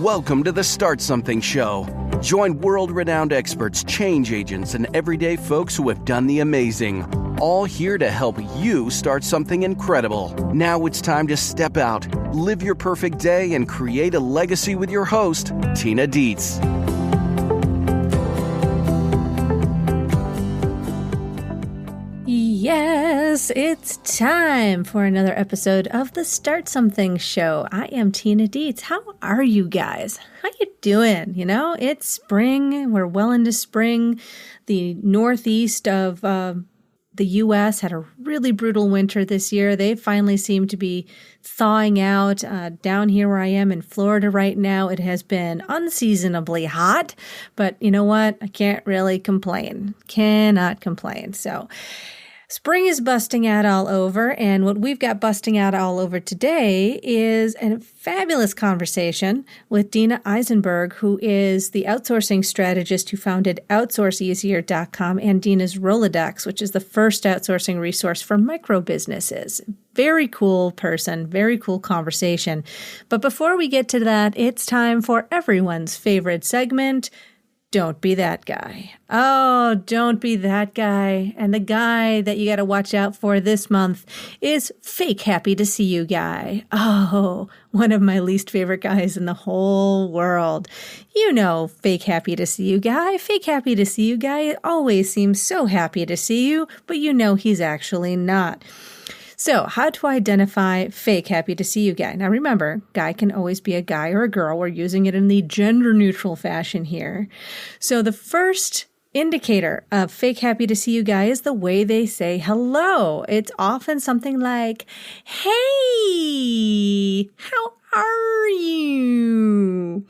Welcome to the Start Something Show. Join world-renowned experts, change agents, and everyday folks who have done the amazing. All here to help you start something incredible. Now it's time to step out, live your perfect day, and create a legacy with your host, Tina Dietz. Yes, it's time for another episode of the Start Something Show. I am Tina Dietz. How are you guys? How you doing? You know, it's spring. We're well into spring. The northeast of the U.S. had a really brutal winter this year. They finally seem to be thawing out. Down here where I am in Florida right now, it has been unseasonably hot. But you know what? I can't really complain. Cannot complain. So spring is busting out all over, and what we've got busting out all over today is a fabulous conversation with Dina Eisenberg, who is the outsourcing strategist who founded OutsourceEasier.com and Dina's Rolodex, which is the first outsourcing resource for micro businesses. Very cool person, very cool conversation. But before we get to that, it's time for everyone's favorite segment, Don't Be That Guy. Oh, don't be that guy. And the guy that you got to watch out for this month is Fake Happy to See You Guy. Oh, one of my least favorite guys in the whole world. You know, Fake Happy to See You Guy. Fake Happy to See You Guy always seems so happy to see you, but you know he's actually not. So, how to identify fake happy to see you guy. Now remember, guy can always be a guy or a girl. We're using it in the gender neutral fashion here. So the first indicator of fake happy to see you guy is the way they say hello. It's often something like, "Hey, how are you?"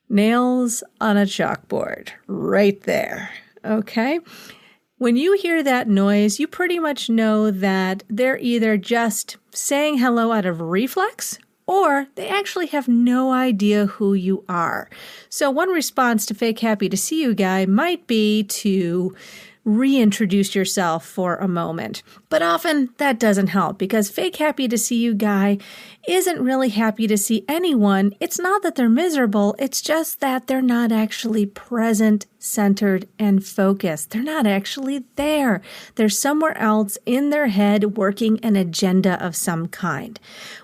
Nails on a chalkboard right there. Okay. When you hear that noise, you pretty much know that they're either just saying hello out of reflex or they actually have no idea who you are. So one response to fake happy to see you guy might be to reintroduce yourself for a moment. But often that doesn't help because fake happy to see you guy isn't really happy to see anyone. It's not that they're miserable. It's just that they're not actually present, centered, and focused. They're not actually there. They're somewhere else in their head working an agenda of some kind.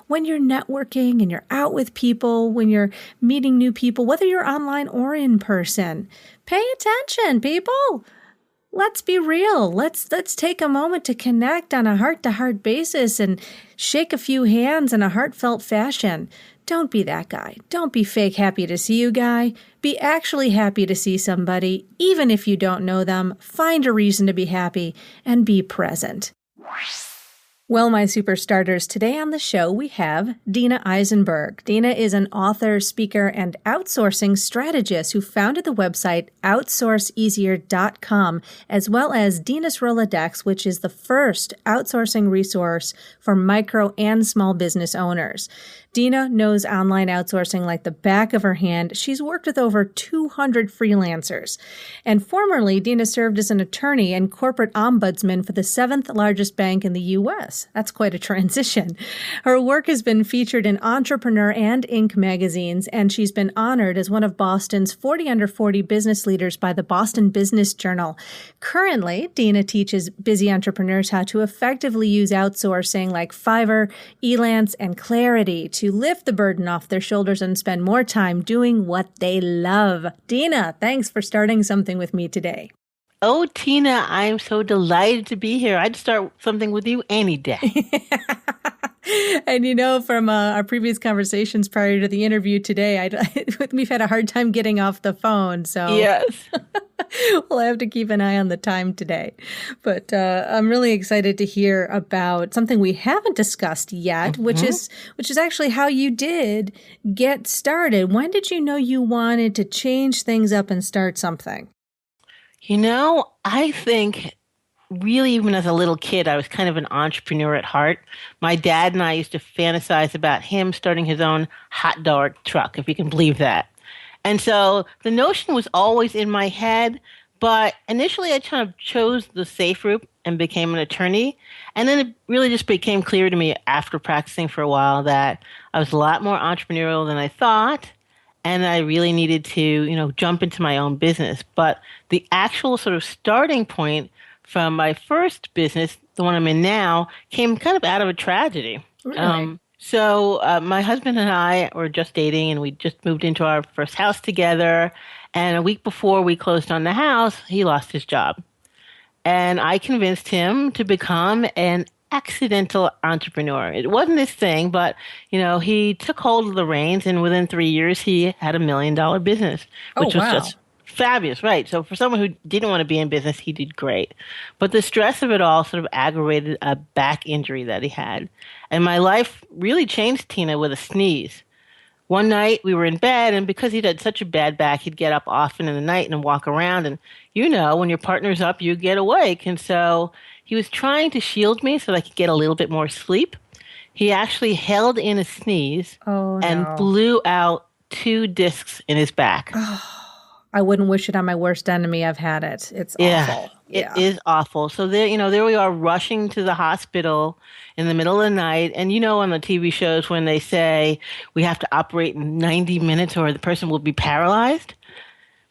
When you're networking and you're out with people, when you're meeting new people, whether you're online or in person, pay attention, people. Let's be real. Let's take a moment to connect on a heart-to-heart basis and shake a few hands in a heartfelt fashion. Don't be that guy. Don't be fake happy to see you guy. Be actually happy to see somebody, even if you don't know them. Find a reason to be happy and be present. Well, my super starters, today on the show we have Dina Eisenberg. Dina is an author, speaker, and outsourcing strategist who founded the website OutsourceEasier.com, as well as Dina's Rolodex, which is the first outsourcing resource for micro and small business owners. Dina knows online outsourcing like the back of her hand. She's worked with over 200 freelancers. And formerly, Dina served as an attorney and corporate ombudsman for the 7th largest bank in the U.S. That's quite a transition. Her work has been featured in Entrepreneur and Inc. magazines, and she's been honored as one of Boston's 40 under 40 business leaders by the Boston Business Journal. Currently, Dina teaches busy entrepreneurs how to effectively use outsourcing like Fiverr, Elance, and Clarity to lift the burden off their shoulders and spend more time doing what they love. Dina, thanks for starting something with me today. Oh, Tina, I'm so delighted to be here. I'd start something with you any day. And you know, from our previous conversations prior to the interview today, we've had a hard time getting off the phone. So yes, we'll have to keep an eye on the time today. But I'm really excited to hear about something we haven't discussed yet, which is actually how you did get started. When did you know you wanted to change things up and start something? You know, I think really even as a little kid, I was kind of an entrepreneur at heart. My dad and I used to fantasize about him starting his own hot dog truck, if you can believe that. And so the notion was always in my head, but initially I kind of chose the safe route and became an attorney. And then it really just became clear to me after practicing for a while that I was a lot more entrepreneurial than I thought. and I really needed to, jump into my own business. But the actual sort of starting point from my first business, the one I'm in now, came kind of out of a tragedy. Really? So my husband and I were just dating, and we just moved into our first house together. And a week before we closed on the house, he lost his job. And I convinced him to become an accidental entrepreneur. It wasn't his thing, but he took hold of the reins, and within 3 years, he had $1 million business, Oh, which was wow. just fabulous, right? So for someone who didn't want to be in business, he did great. But the stress of it all sort of aggravated a back injury that he had. And my life really changed, Tina, with a sneeze. One night we were in bed, and because he'd had such a bad back, he'd get up often in the night and walk around. And when your partner's up, you get awake. And so he was trying to shield me so that I could get a little bit more sleep. He actually held in a sneeze Oh, and no. blew out 2 discs in his back. I wouldn't wish it on my worst enemy. I've had it. It's Yeah, awful. it Yeah. is awful. So there we are rushing to the hospital in the middle of the night. And on the TV shows when they say we have to operate in 90 minutes or the person will be paralyzed.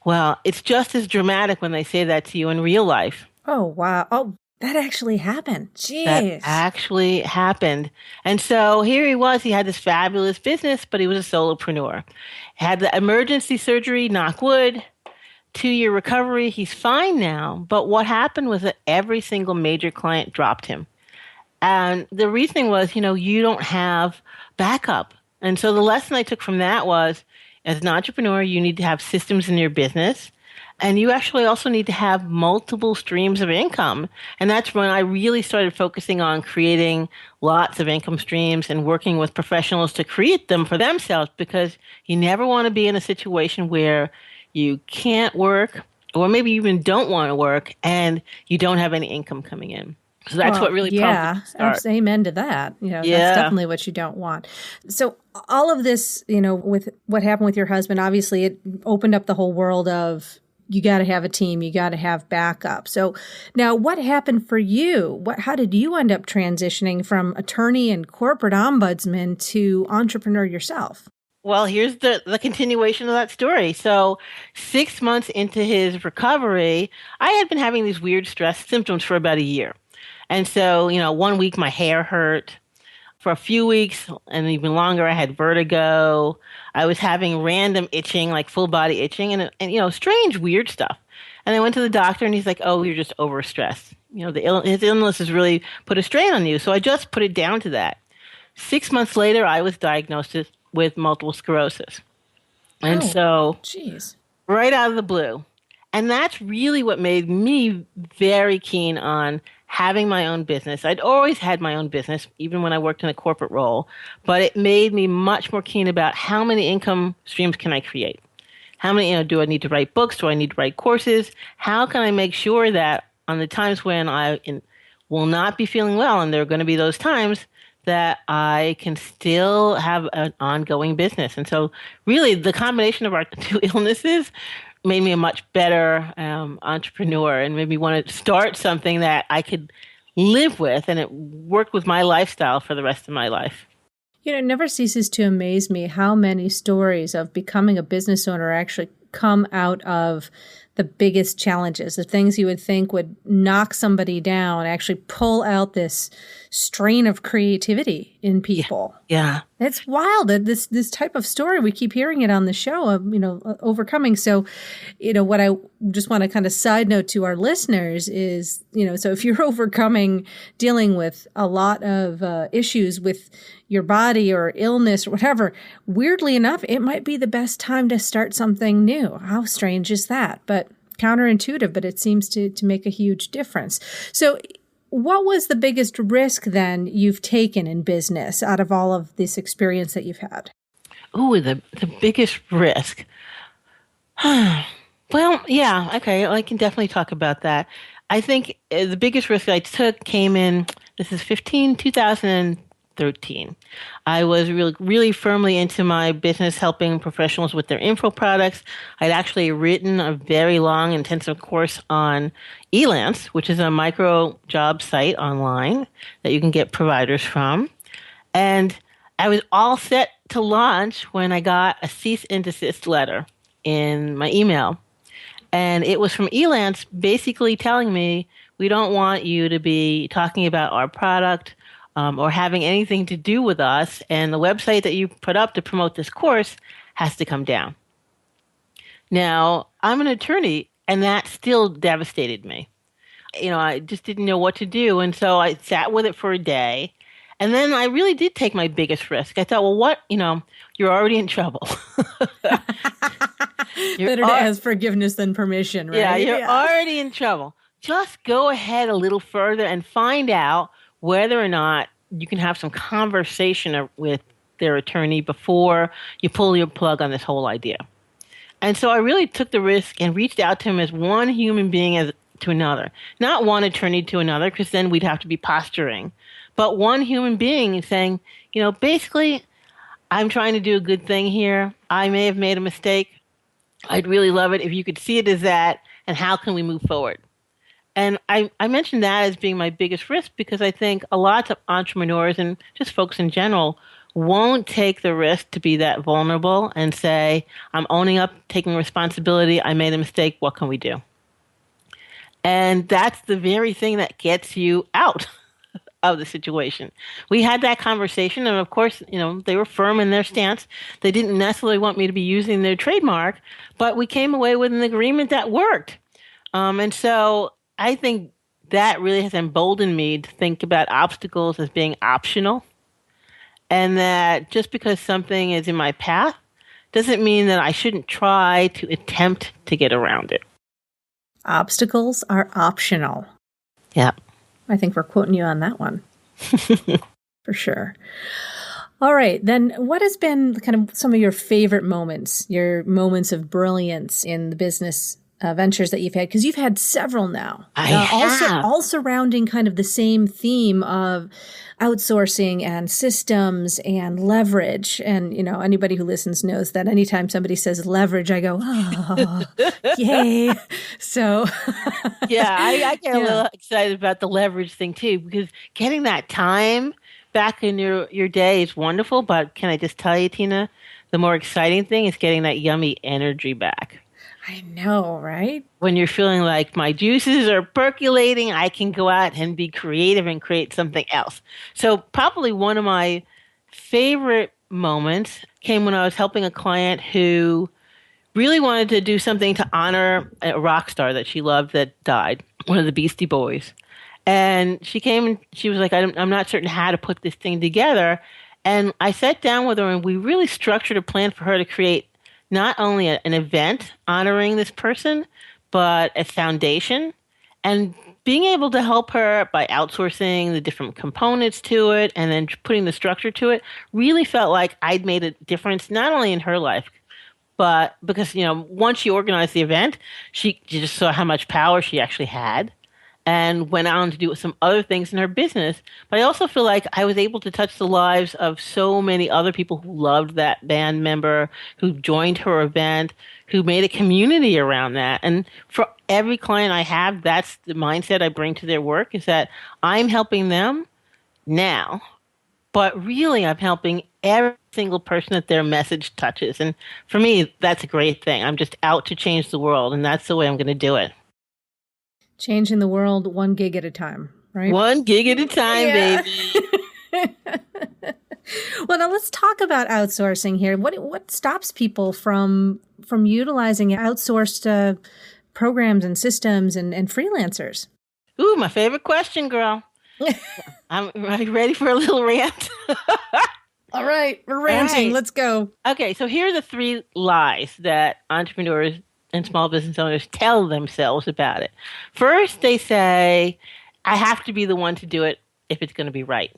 Well, it's just as dramatic when they say that to you in real life. Oh, wow. Oh, that actually happened. That Jeez. actually happened. And so here he was. He had this fabulous business, but he was a solopreneur. Had the emergency surgery, knock wood. 2-year recovery. He's fine now. But what happened was that every single major client dropped him. And the reasoning was, you don't have backup. And so the lesson I took from that was, as an entrepreneur, you need to have systems in your business. And you actually also need to have multiple streams of income. And that's when I really started focusing on creating lots of income streams and working with professionals to create them for themselves, because you never want to be in a situation where you can't work, or maybe you even don't want to work, and you don't have any income coming in. So that's what really prompted me to start. Amen to that. That's definitely what you don't want. So all of this, with what happened with your husband, obviously it opened up the whole world of you got to have a team, you got to have backup. So now what happened for you? How did you end up transitioning from attorney and corporate ombudsman to entrepreneur yourself? Well, here's the continuation of that story. So 6 months into his recovery, I had been having these weird stress symptoms for about a year. And so, 1 week my hair hurt. For a few weeks and even longer, I had vertigo. I was having random itching, like full body itching, and strange, weird stuff. And I went to the doctor, and he's like, "Oh, you're just overstressed. His illness has really put a strain on you." So I just put it down to that. 6 months later, I was diagnosed with multiple sclerosis. And so, geez, right out of the blue. And that's really what made me very keen on having my own business. I'd always had my own business, even when I worked in a corporate role, but it made me much more keen about how many income streams can I create? How many, do I need to write books? Do I need to write courses? How can I make sure that on the times when I will not be feeling well, and there are going to be those times, that I can still have an ongoing business? And so really the combination of our 2 illnesses made me a much better entrepreneur, and made me want to start something that I could live with, and it worked with my lifestyle for the rest of my life. It never ceases to amaze me how many stories of becoming a business owner actually come out of the biggest challenges, the things you would think would knock somebody down, actually pull out this strain of creativity in people. Yeah. It's wild. This type of story, we keep hearing it on the show of, overcoming. So, what I just want to kind of side note to our listeners is, so if you're dealing with a lot of issues with your body or illness or whatever, weirdly enough, it might be the best time to start something new. How strange is that? But counterintuitive, but it seems to make a huge difference. So what was the biggest risk then you've taken in business out of all of this experience that you've had? Ooh, the biggest risk. Well, yeah, okay, I can definitely talk about that. I think the biggest risk I took came in, this is 2013. I was really firmly into my business, helping professionals with their info products. I'd actually written a very long, intensive course on Elance, which is a micro job site online that you can get providers from. And I was all set to launch when I got a cease and desist letter in my email. And it was from Elance basically telling me, we don't want you to be talking about our product or having anything to do with us. And the website that you put up to promote this course has to come down. Now, I'm an attorney, and that still devastated me. I just didn't know what to do. And so I sat with it for a day. And then I really did take my biggest risk. I thought, well, you're already in trouble. Better to ask forgiveness than permission, right? Yeah, you're already in trouble. Just go ahead a little further and find out whether or not you can have some conversation with their attorney before you pull your plug on this whole idea. And so I really took the risk and reached out to him as one human being to another. Not one attorney to another, because then we'd have to be posturing. But one human being saying, basically, I'm trying to do a good thing here. I may have made a mistake. I'd really love it if you could see it as that, and how can we move forward? And I mentioned that as being my biggest risk because I think a lot of entrepreneurs and just folks in general won't take the risk to be that vulnerable and say, I'm owning up, taking responsibility. I made a mistake. What can we do? And that's the very thing that gets you out of the situation. We had that conversation, and of course, they were firm in their stance. They didn't necessarily want me to be using their trademark, but we came away with an agreement that worked. And so I think that really has emboldened me to think about obstacles as being optional, and that just because something is in my path doesn't mean that I shouldn't try to attempt to get around it. Obstacles are optional. Yeah. I think we're quoting you on that one. For sure. All right. Then what has been kind of some of your favorite moments, your moments of brilliance in the business ventures that you've had? Because you've had several now. I have. All surrounding kind of the same theme of outsourcing and systems and leverage. And, anybody who listens knows that anytime somebody says leverage, I go, oh, yay. So. Yeah, I get a little excited about the leverage thing too, because getting that time back in your day is wonderful. But can I just tell you, Tina, the more exciting thing is getting that yummy energy back. I know, right? When you're feeling like my juices are percolating, I can go out and be creative and create something else. So probably one of my favorite moments came when I was helping a client who really wanted to do something to honor a rock star that she loved that died, one of the Beastie Boys. And she came and she was like, I'm not certain how to put this thing together. And I sat down with her and we really structured a plan for her to create not only an event honoring this person, but a foundation, and being able to help her by outsourcing the different components to it and then putting the structure to it really felt like I'd made a difference not only in her life, but because, once she organized the event, she just saw how much power she actually had and went on to do some other things in her business. But I also feel like I was able to touch the lives of so many other people who loved that band member, who joined her event, who made a community around that. And for every client I have, that's the mindset I bring to their work, is that I'm helping them now, but really I'm helping every single person that their message touches. And for me, that's a great thing. I'm just out to change the world, and that's the way I'm going to do it. Changing the world 1 gig at a time, right? 1 gig at a time, baby. Well, now let's talk about outsourcing here. What stops people from utilizing outsourced programs and systems and freelancers? Ooh, my favorite question, girl. Are you ready for a little rant? All right, we're ranting. Right. Let's go. Okay, so here are the 3 lies that entrepreneurs and small business owners tell themselves about it. First, they say, I have to be the one to do it if it's going to be right?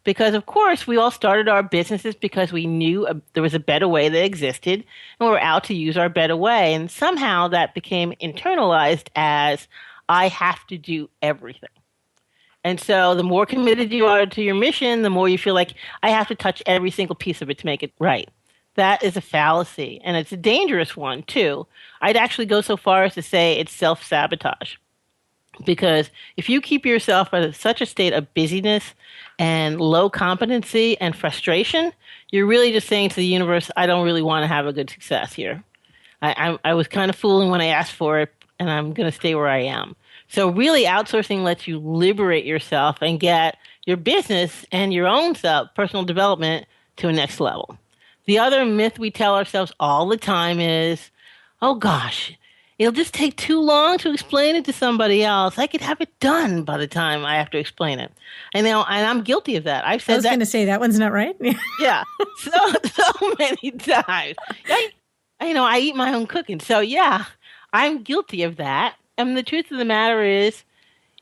Because, of course, we all started our businesses because we knew there was a better way that existed, and we're out to use our better way. And somehow that became internalized as, I have to do everything. And so the more committed you are to your mission, the more you feel like, I have to touch every single piece of it to make it right. That is a fallacy, and it's a dangerous one, too. I'd actually go so far as to say it's self-sabotage. Because if you keep yourself at such a state of busyness and low competency and frustration, you're really just saying to the universe, I don't really want to have a good success here. I was kind of fooling when I asked for it, and I'm going to stay where I am. So really, outsourcing lets you liberate yourself and get your business and your own self, personal development, to a next level. The other myth we tell ourselves all the time is, oh gosh, it'll just take too long to explain it to somebody else. I could have it done by the time I have to explain it. And I'm guilty of that. I've said that. I was going to say that one's not right. Yeah, so many times. I eat my own cooking. So yeah, I'm guilty of that. And the truth of the matter is,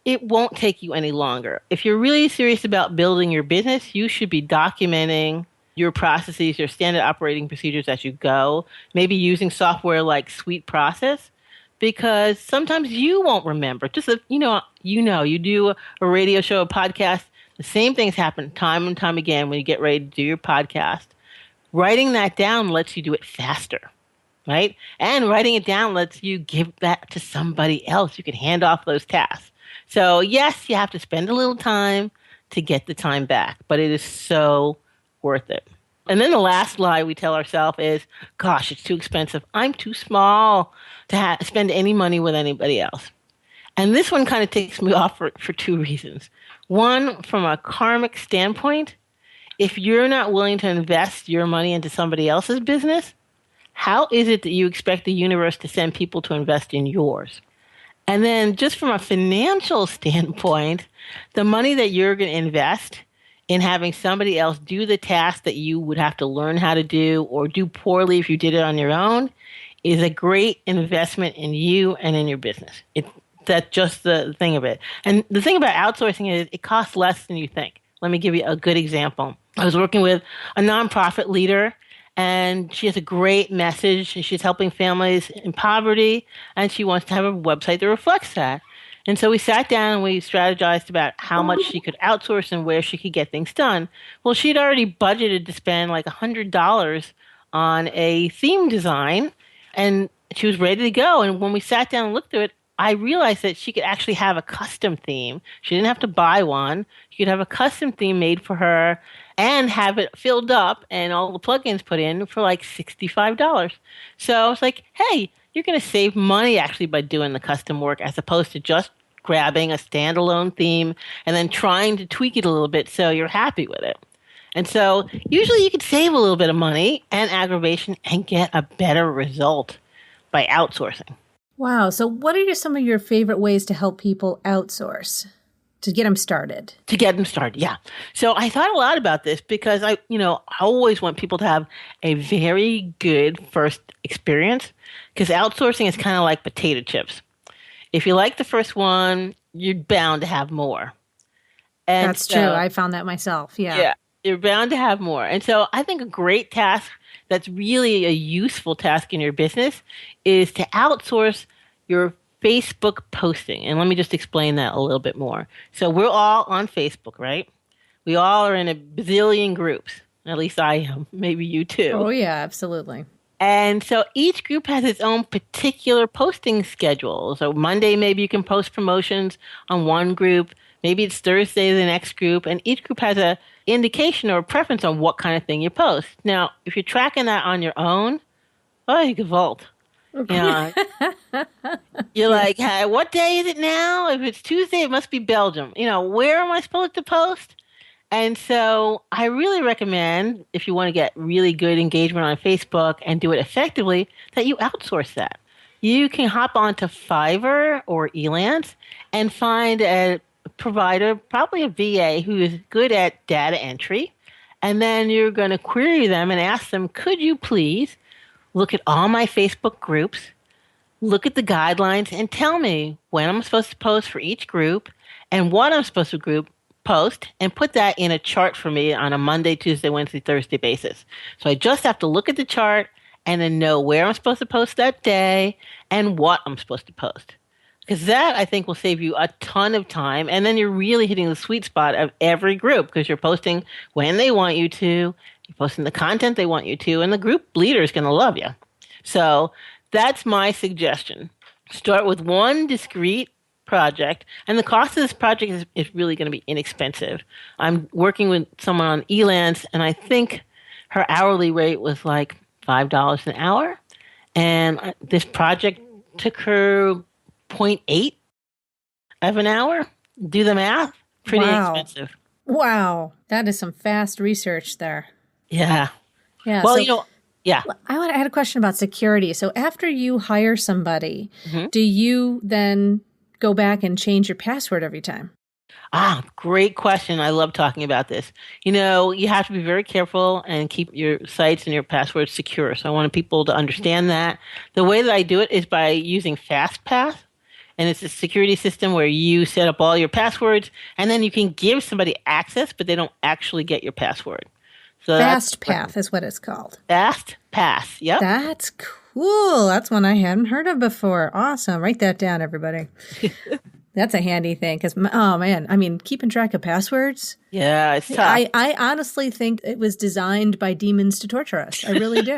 it won't take you any longer. If you're really serious about building your business, you should be documenting your processes, your standard operating procedures as you go, maybe using software like Suite Process, because sometimes you won't remember. Just you do a radio show, a podcast, the same things happen time and time again when you get ready to do your podcast. Writing that down lets you do it faster, right? And writing it down lets you give that to somebody else. You can hand off those tasks. So yes, you have to spend a little time to get the time back, but it is so worth it. And then the last lie we tell ourselves is, gosh, it's too expensive. I'm too small to spend any money with anybody else. And this one kind of takes me off for two reasons. One, from a karmic standpoint, if you're not willing to invest your money into somebody else's business, how is it that you expect the universe to send people to invest in yours? And then just from a financial standpoint, the money that you're going to invest in having somebody else do the task that you would have to learn how to do or do poorly if you did it on your own is a great investment in you and in your business. That's just the thing of it. And the thing about outsourcing is it costs less than you think. Let me give you a good example. I was working with a nonprofit leader, and she has a great message, and she's helping families in poverty, and she wants to have a website that reflects that. And so we sat down and we strategized about how much she could outsource and where she could get things done. Well, she'd already budgeted to spend like $100 on a theme design, and she was ready to go. And when we sat down and looked through it, I realized that she could actually have a custom theme. She didn't have to buy one. She could have a custom theme made for her and have it filled up and all the plugins put in for like $65. So I was like, hey, you're going to save money actually by doing the custom work as opposed to just grabbing a standalone theme and then trying to tweak it a little bit so you're happy with it. And so usually you could save a little bit of money and aggravation and get a better result by outsourcing. Wow. So what are some of your favorite ways to help people outsource? To get them started. To get them started, yeah. So I thought a lot about this because I always want people to have a very good first experience because outsourcing is kind of like potato chips. If you like the first one, you're bound to have more. And that's true. I found that myself. Yeah. Yeah, you're bound to have more. And so I think a great task that's really a useful task in your business is to outsource your Facebook posting. And let me just explain that a little bit more. So we're all on Facebook, right? We all are in a bazillion groups. At least I am. Maybe you too. Oh, yeah, absolutely. And so each group has its own particular posting schedule. So Monday, maybe you can post promotions on one group. Maybe it's Thursday, the next group. And each group has a indication or a preference on what kind of thing you post. Now, if you're tracking that on your own, oh, you can vault. Okay. You're like, hey, what day is it now? If it's Tuesday, it must be Belgium. Where am I supposed to post? And so I really recommend, if you want to get really good engagement on Facebook and do it effectively, that you outsource that. You can hop onto Fiverr or Elance and find a provider, probably a VA, who is good at data entry. And then you're going to query them and ask them, could you please look at all my Facebook groups, look at the guidelines, and tell me when I'm supposed to post for each group and what I'm supposed to post, and put that in a chart for me on a Monday, Tuesday, Wednesday, Thursday basis. So I just have to look at the chart and then know where I'm supposed to post that day and what I'm supposed to post. Because that, I think, will save you a ton of time. And then you're really hitting the sweet spot of every group because you're posting when they want you to, you're posting the content they want you to, and the group leader is going to love you. So that's my suggestion. Start with one discrete project, and the cost of this project is really going to be inexpensive. I'm working with someone on Elance, and I think her hourly rate was like $5 an hour. And this project took her zero point 0.8 of an hour. Do the math. Pretty expensive. Wow. That is some fast research there. Yeah. Yeah. Well, so, yeah. I had a question about security. So after you hire somebody, do you then go back and change your password every time? Great question. I love talking about this. You have to be very careful and keep your sites and your passwords secure. So I want people to understand that. The way that I do it is by using FastPass. And it's a security system where you set up all your passwords, and then you can give somebody access, but they don't actually get your password. So FastPass is what it's called. FastPass, yep. That's cool. That's one I hadn't heard of before. Awesome. Write that down, everybody. That's a handy thing because, oh man, I mean, keeping track of passwords. Yeah, it's tough. I honestly think it was designed by demons to torture us. I really do.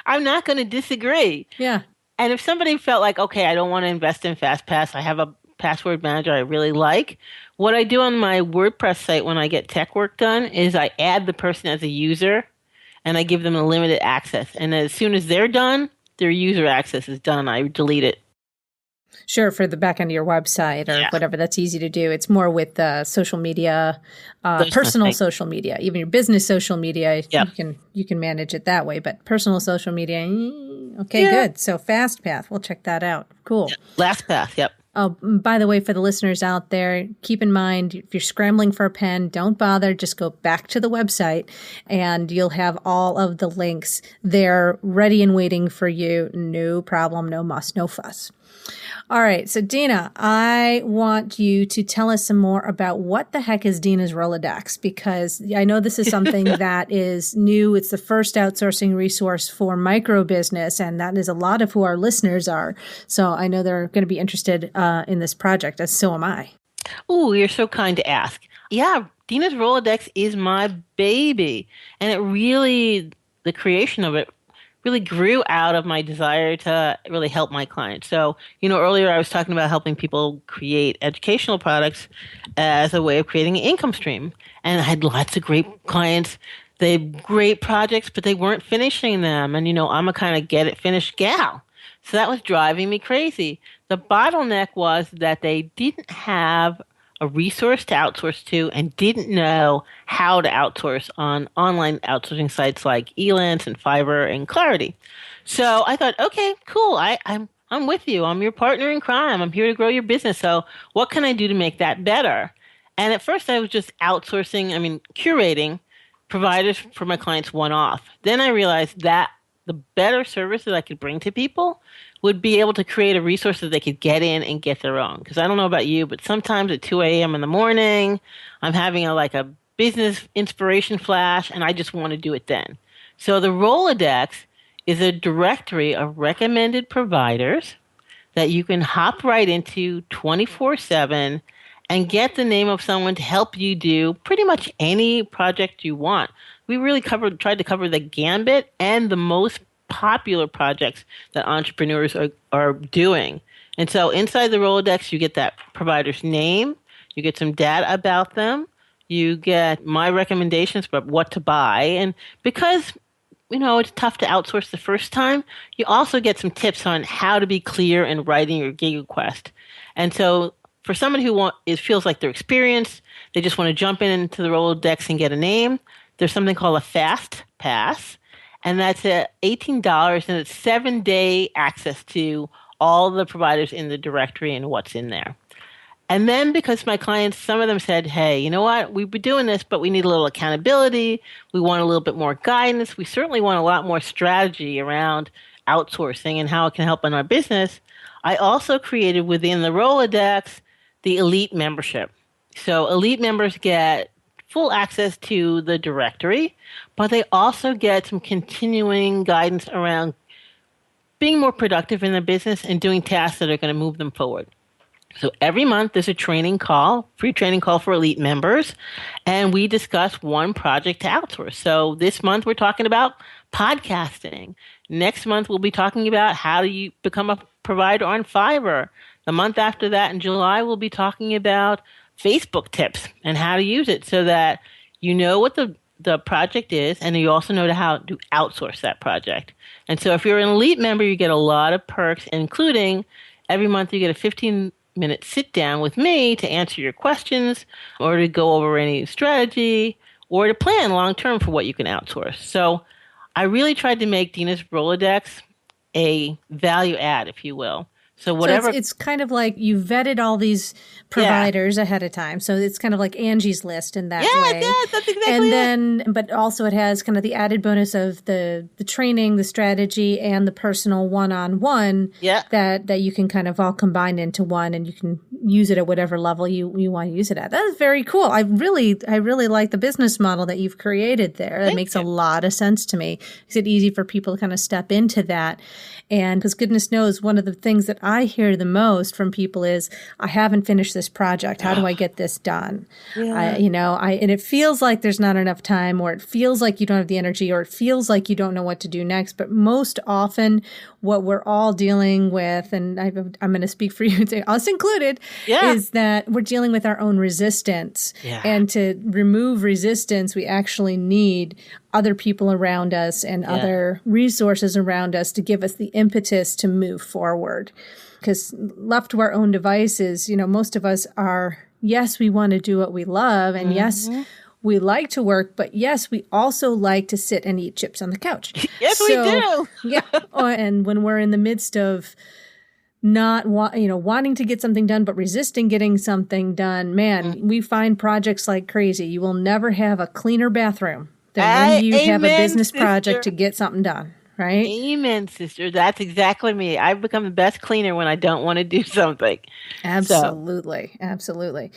I'm not going to disagree. Yeah. And if somebody felt like, okay, I don't want to invest in FastPass, I have a password manager I really like, what I do on my WordPress site when I get tech work done is I add the person as a user and I give them a limited access. And as soon as they're done, their user access is done. I delete it. Sure, for the back end of your website or whatever. That's easy to do. It's more with social media, personal social media, even your business social media. You can manage it that way. But personal social media, okay, good. So FastPath, we'll check that out. Cool. LastPath, yep. Oh, by the way, for the listeners out there, keep in mind, if you're scrambling for a pen, don't bother. Just go back to the website and you'll have all of the links there ready and waiting for you. No problem, no muss, no fuss. All right. So Dina, I want you to tell us some more about what the heck is Dina's Rolodex, because I know this is something that is new. It's the first outsourcing resource for micro business, and that is a lot of who our listeners are. So I know they're going to be interested in this project, as so am I. Oh, you're so kind to ask. Yeah, Dina's Rolodex is my baby, and the creation of it really grew out of my desire to really help my clients. So, earlier I was talking about helping people create educational products as a way of creating an income stream. And I had lots of great clients. They had great projects, but they weren't finishing them. And, I'm a kind of get it finished gal. So that was driving me crazy. The bottleneck was that they didn't have a resource to outsource to and didn't know how to outsource on online outsourcing sites like Elance and Fiverr and Clarity. So I thought, okay, cool. I'm with you. I'm your partner in crime. I'm here to grow your business. So what can I do to make that better? And at first I was just curating providers for my clients one-off. Then I realized that the better service that I could bring to people would be able to create a resource that they could get in and get their own. Because I don't know about you, but sometimes at 2 a.m. in the morning, I'm having a business inspiration flash, and I just want to do it then. So the Rolodex is a directory of recommended providers that you can hop right into 24/7 and get the name of someone to help you do pretty much any project you want. We really tried to cover the gambit and the most popular projects that entrepreneurs are doing. And so inside the Rolodex, you get that provider's name, you get some data about them, you get my recommendations about what to buy. And because, it's tough to outsource the first time, you also get some tips on how to be clear in writing your gig request. And so for someone who feels like they're experienced, they just want to jump into the Rolodex and get a name, there's something called a Fast Pass. And that's $18, and it's 7-day access to all the providers in the directory and what's in there. And then because my clients, some of them said, hey, you know what? We've been doing this, but we need a little accountability. We want a little bit more guidance. We certainly want a lot more strategy around outsourcing and how it can help in our business. I also created within the Rolodex the Elite membership. So Elite members get full access to the directory, but they also get some continuing guidance around being more productive in their business and doing tasks that are going to move them forward. So every month there's a free training call for Elite members, and we discuss one project to outsource. So this month we're talking about podcasting. Next month we'll be talking about how do you become a provider on Fiverr. The month after that, in July, we'll be talking about Facebook tips and how to use it so that you know what the project is, and you also know how to outsource that project. And so if you're an elite member, you get a lot of perks, including every month you get a 15-minute sit down with me to answer your questions or to go over any strategy or to plan long term for what you can outsource. So I really tried to make Dina's Rolodex a value add, if you will. So whatever. So it's kind of like you vetted all these providers ahead of time. So it's kind of like Angie's List in that way. Yeah, that's exactly and it. then, but also it has kind of the added bonus of the training, the strategy, and the personal one-on-one that you can kind of all combine into one, and you can use it at whatever level you want to use it at. That is very cool. I really like the business model that you've created there. That makes a lot of sense to me. Makes it easy for people to kind of step into that. And because goodness knows, one of the things that I hear the most from people is, I haven't finished this project. How do I get this done? And it feels like there's not enough time, or it feels like you don't have the energy, or it feels like you don't know what to do next. But most often what we're all dealing with, and I'm going to speak for you, us included, is that we're dealing with our own resistance. Yeah. And to remove resistance, we actually need other people around us and other resources around us to give us the impetus to move forward. Because left to our own devices, most of us are, yes, we want to do what we love, and yes, we like to work, but yes, we also like to sit and eat chips on the couch. Yes, we do. And when we're in the midst of not wanting to get something done, but resisting getting something done, man, we find projects like crazy. You will never have a cleaner bathroom than when you have a business project to get something done. Right? Amen, sister. That's exactly me. I've become the best cleaner when I don't want to do something. Absolutely. Absolutely.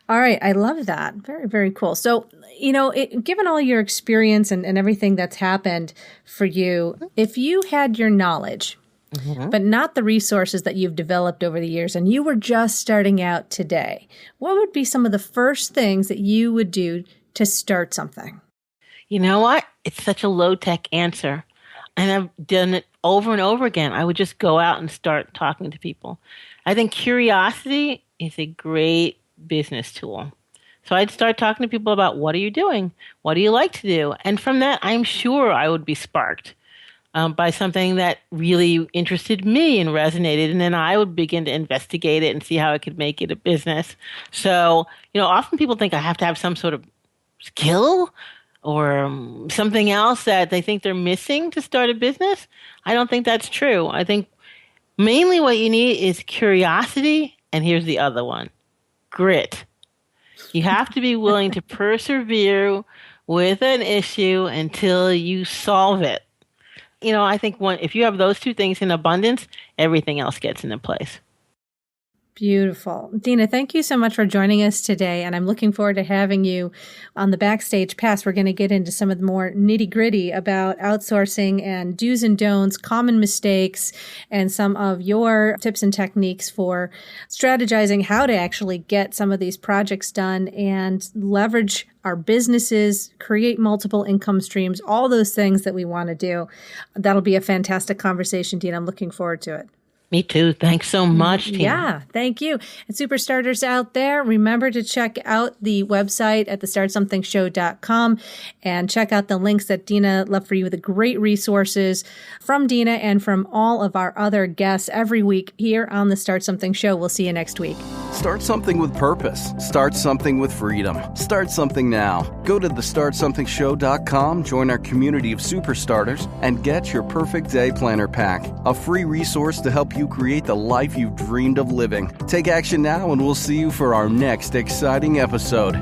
All right. I love that. Very, very cool. So, given all your experience and everything that's happened for you, if you had your knowledge, but not the resources that you've developed over the years, and you were just starting out today, what would be some of the first things that you would do to start something? You know what? It's such a low-tech answer. And I've done it over and over again. I would just go out and start talking to people. I think curiosity is a great business tool. So I'd start talking to people about, what are you doing? What do you like to do? And from that, I'm sure I would be sparked by something that really interested me and resonated. And then I would begin to investigate it and see how I could make it a business. So, often people think I have to have some sort of skill or something else that they think they're missing to start a business. I don't think that's true. I think mainly what you need is curiosity, and here's the other one, grit. You have to be willing to persevere with an issue until you solve it. I think if you have those two things in abundance, everything else gets into place. Beautiful. Dina, thank you so much for joining us today. And I'm looking forward to having you on the Backstage Pass. We're going to get into some of the more nitty gritty about outsourcing and do's and don'ts, common mistakes, and some of your tips and techniques for strategizing how to actually get some of these projects done and leverage our businesses, create multiple income streams, all those things that we want to do. That'll be a fantastic conversation, Dina. I'm looking forward to it. Me too. Thanks so much, Tina. Yeah, thank you. And Superstarters out there, remember to check out the website at thestartsomethingshow.com and check out the links that Dina left for you, the great resources from Dina and from all of our other guests every week here on the Start Something Show. We'll see you next week. Start something with purpose. Start something with freedom. Start something now. Go to thestartsomethingshow.com, join our community of superstarters, and get your perfect day planner pack, a free resource to help you create the life you've dreamed of living. Take action now, and we'll see you for our next exciting episode.